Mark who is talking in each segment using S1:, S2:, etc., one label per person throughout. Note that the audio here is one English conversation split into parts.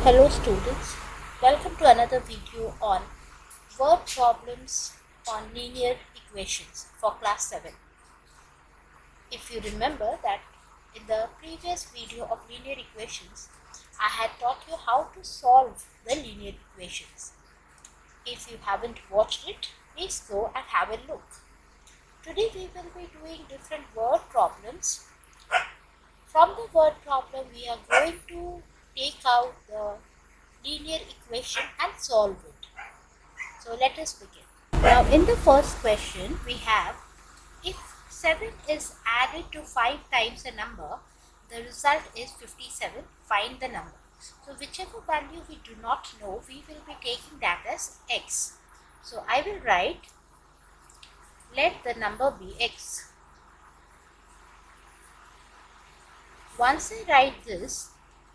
S1: Hello students, welcome to another video on word problems on linear equations for class 7. If you remember that in the previous video of linear equations, I had taught you how to solve the linear equations. If you haven't watched it, please go and have a look. Today we will be doing different word problems. From the word problem, we are going to take out the linear equation and solve it. So let us begin. Now in the first question we have, if 7 is added to 5 times a number, the result is 57. Find the number. So whichever value we do not know, we will be taking that as x. So I will write, let the number be x. Once I write this,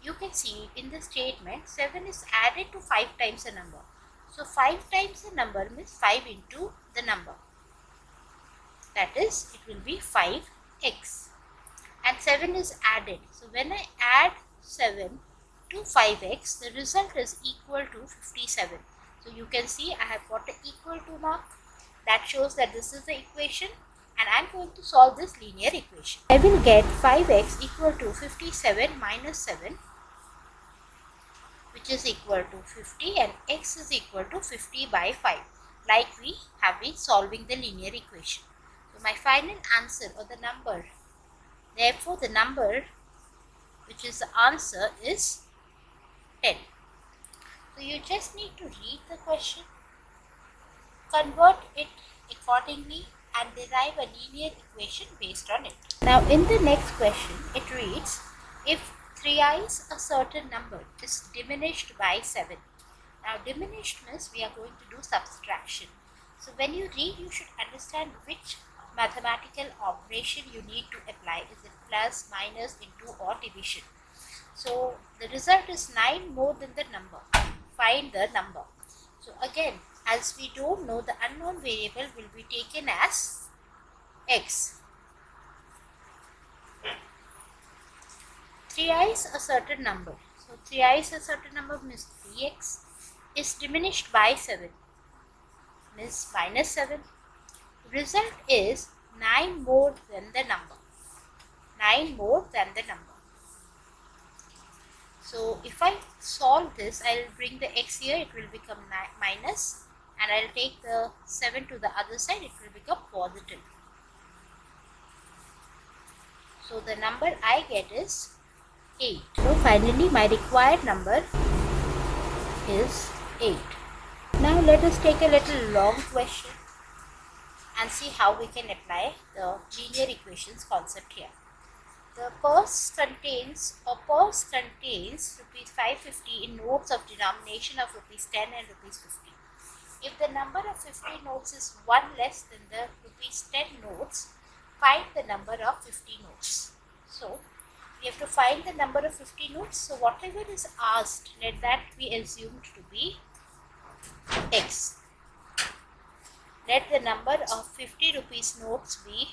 S1: you can see in the statement 7 is added to 5 times a number. So 5 times a number means 5 into the number. That is, it will be 5x. And 7 is added. So when I add 7 to 5x, the result is equal to 57. So you can see I have got an equal to mark. That shows that this is the equation. And I am going to solve this linear equation. I will get 5x equal to 57 minus 7, which is equal to 50, and x is equal to 50 by 5, like we have been solving the linear equation. So my final answer, or the number, therefore the number which is the answer is 10. So you just need to read the question, convert it accordingly, and derive a linear equation based on it. Now in the next question it reads, if 3i's a certain number is diminished by 7. Now diminished means we are going to do subtraction. So when you read, you should understand which mathematical operation you need to apply. Is it plus, minus, into, or division? So the result is 9 more than the number. Find the number. So again, as we don't know, the unknown variable will be taken as x. 3i is a certain number. So 3i is a certain number means 3x is diminished by 7 means minus 7. Result is 9 more than the number. 9 more than the number. So if I solve this, I will bring the x here, it will become minus, and I will take the 7 to the other side, it will become positive. So the number I get is 8. So finally my required number is 8. Now let us take a little long question and see how we can apply the linear equations concept here. The purse contains rupees 550 in notes of denomination of rupees 10 and rupees 50. If the number of 50 notes is 1 less than the rupees 10 notes, find the number of 50 notes. So we have to find the number of 50 notes. So whatever is asked, let that be assumed to be x. Let the number of 50 rupees notes be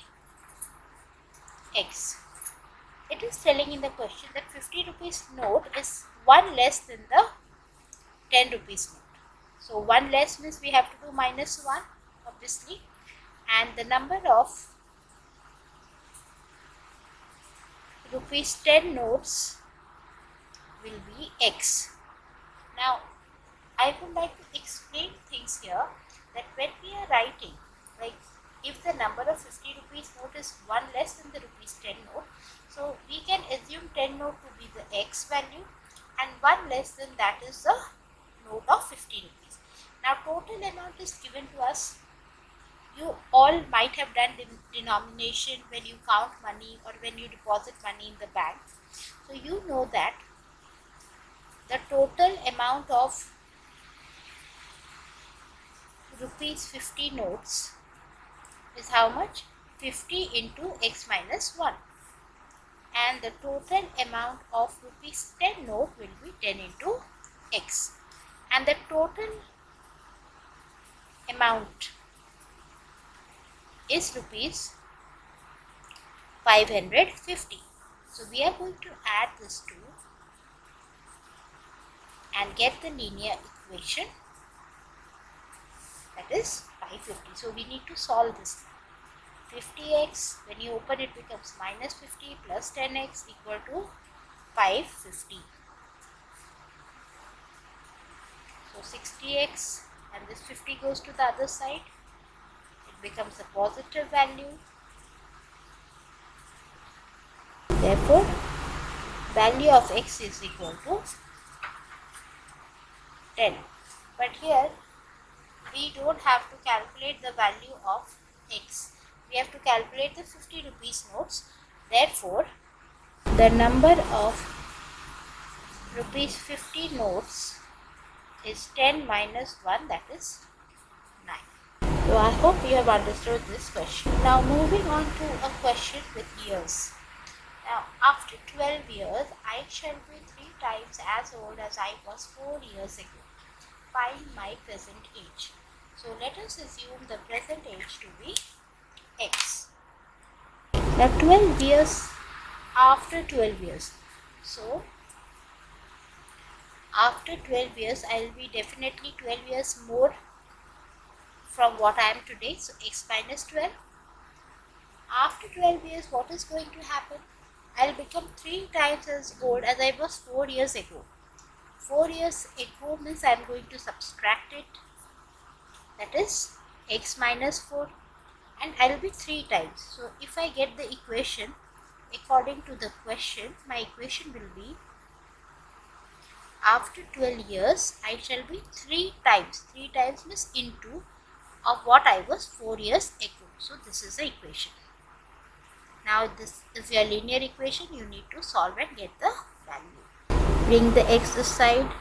S1: x. It is telling in the question that 50 rupees note is 1 less than the 10 rupees note. So 1 less means we have to do minus 1, obviously, and the number of rupees 10 notes will be x. Now I would like to explain things here, that when we are writing, like if the number of 50 rupees note is 1 less than the rupees 10 note, so we can assume 10 note to be the x value, and 1 less than that is the note of 50 rupees. Now total amount is given to us. You all might have done denomination when you count money or when you deposit money in the bank. So you know that the total amount of rupees 50 notes is how much? 50 into x minus 1. And the total amount of rupees 10 note will be 10 into x. And the total amount is rupees 550. So we are going to add this 2 and get the linear equation, that is 550. So we need to solve this. 50x, when you open it, becomes minus 50 plus 10x equal to 550. So 60x, and this 50 goes to the other side. It becomes a positive value. Therefore, value of x is equal to 10. But here, we don't have to calculate the value of x. We have to calculate the 50 rupees notes. Therefore, the number of rupees 50 notes is 10 minus 1, that is 9. So I hope you have understood this question. Now moving on to a question with years. Now after 12 years, I shall be 3 times as old as I was 4 years ago. Find my present age. So let us assume the present age to be x. Now 12 years, after 12 years. So after 12 years, I will be definitely 12 years more from what I am today. So x minus 12. After 12 years, what is going to happen? I will become 3 times as old as I was 4 years ago. 4 years ago means I am going to subtract it. That is x minus 4. And I will be 3 times. So if I get the equation according to the question, my equation will be after 12 years, I shall be 3 times. 3 times means into of what I was 4 years ago. So this is the equation. Now this is your linear equation. You need to solve and get the value. Bring the x this side.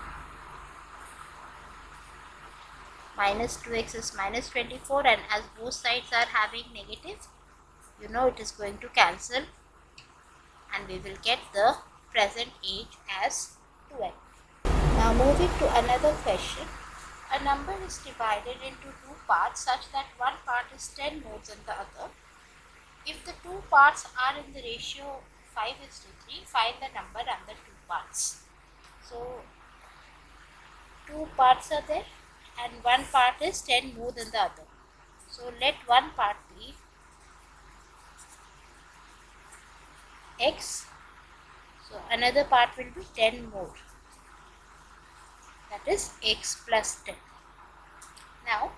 S1: Minus 2x is minus 24, and as both sides are having negative, you know it is going to cancel, and we will get the present age as 12. Now moving to another question. A number is divided into 2 parts such that one part is 10 more than the other. If the 2 parts are in the ratio 5:3, find the number under 2 parts. So 2 parts are there and one part is 10 more than the other. So let one part be x. So another part will be 10 more. That is x plus 10. Now,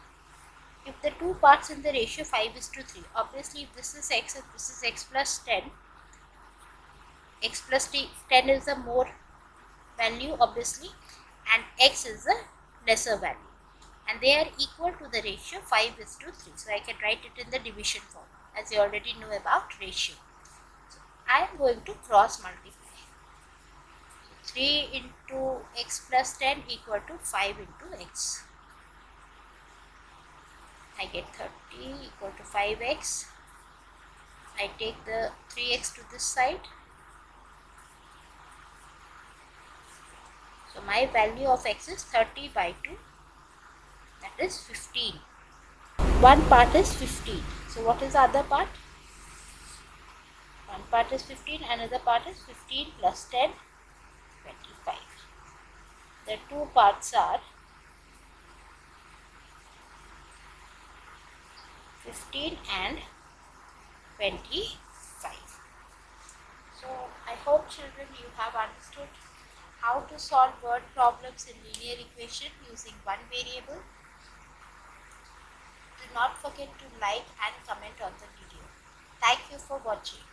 S1: if the 2 parts in the ratio 5:3, obviously if this is x and this is x plus 10, x plus 10 is the more value obviously, and x is the lesser value, and they are equal to the ratio 5:3. So I can write it in the division form, as you already know about ratio. So I am going to cross multiply. 3 into x plus 10 equal to 5 into x. I get 30 equal to 5x. I take the 3x to this side. So my value of x is 30 by 2. That is 15. One part is 15. So what is the other part? One part is 15, another part is 15 plus 10, 25. The 2 parts are 15 and 25. So I hope children you have understood how to solve word problems in linear equation using one variable. Do not forget to like and comment on the video. Thank you for watching.